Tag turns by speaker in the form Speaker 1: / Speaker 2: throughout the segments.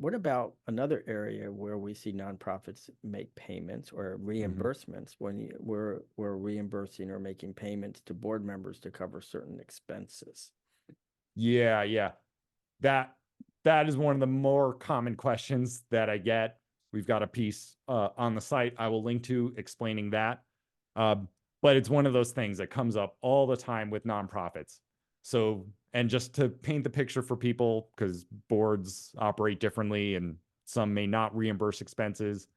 Speaker 1: What about another area where we see nonprofits make payments or
Speaker 2: Mhm.
Speaker 1: reimbursements when we're reimbursing or making payments to board members to cover certain expenses?
Speaker 2: Yeah, yeah. That that is one of the more common questions that I get. We've got a piece on the site I will link to explaining that. Um, but it's one of those things that comes up all the time with nonprofits. So, and just to paint the picture for people, because boards operate differently and some may not reimburse expenses,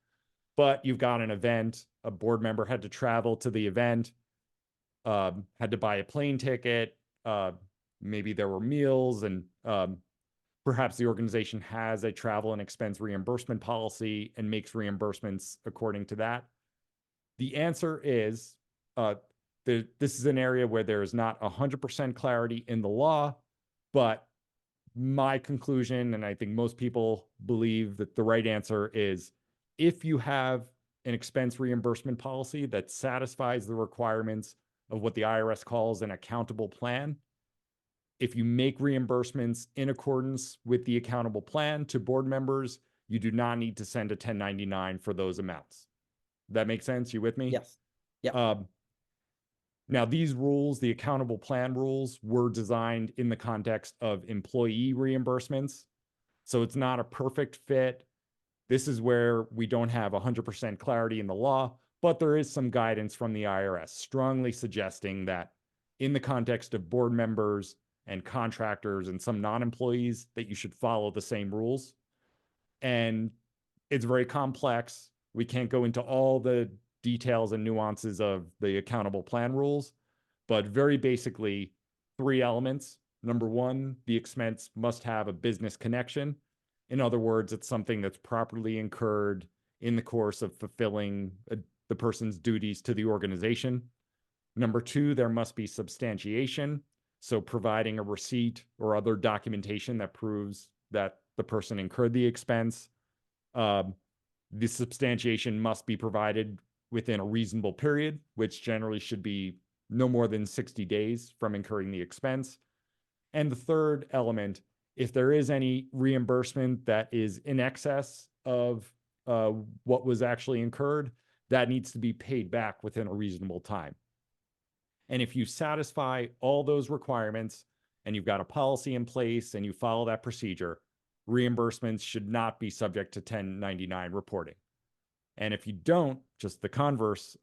Speaker 2: but you've got an event, a board member had to travel to the event, had to buy a plane ticket, maybe there were meals, and perhaps the organization has a travel and expense reimbursement policy and makes reimbursements according to that. The answer is uh, this is an area where there is not 100% clarity in the law, but my conclusion, and I think most people believe that the right answer is if you have an expense reimbursement policy that satisfies the requirements of what the IRS calls an accountable plan, if you make reimbursements in accordance with the accountable plan to board members, you do not need to send a 1099 for those amounts. That makes sense? You with me?
Speaker 1: Yes. Yep.
Speaker 2: Um, Now, these rules, the accountable plan rules, were designed in the context of employee reimbursements. So it's not a perfect fit. This is where we don't have 100% clarity in the law, but there is some guidance from the IRS strongly suggesting that in the context of board members and contractors and some non-employees that you should follow the same rules. And it's very complex. We can't go into all the details and nuances of the accountable plan rules, but very basically, three elements. Number one, the expense must have a business connection. In other words, it's something that's properly incurred in the course of fulfilling the person's duties to the organization. Number two, there must be substantiation. So providing a receipt or other documentation that proves that the person incurred the expense. Um, the substantiation must be provided within a reasonable period, which generally should be no more than 60 days from incurring the expense. And the third element, if there is any reimbursement that is in excess of what was actually incurred, that needs to be paid back within a reasonable time. And if you satisfy all those requirements and you've got a policy in place and you follow that procedure, reimbursements should not be subject to 1099 reporting. And if you don't, just the converse,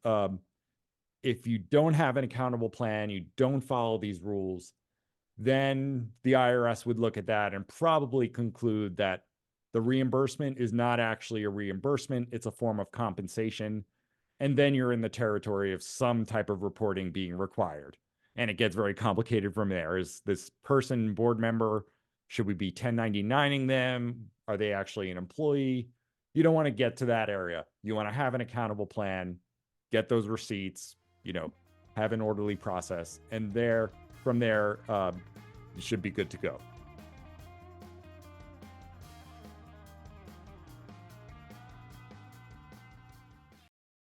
Speaker 2: if you don't have an accountable plan, you don't follow these rules, then the IRS would look at that and probably conclude that the reimbursement is not actually a reimbursement, it's a form of compensation. And then you're in the territory of some type of reporting being required. And it gets very complicated from there. Is this person board member? Should we be 1099ing them? Are they actually an employee? You don't want to get to that area. You want to have an accountable plan, get those receipts, have an orderly process. And from there, you should be good to go.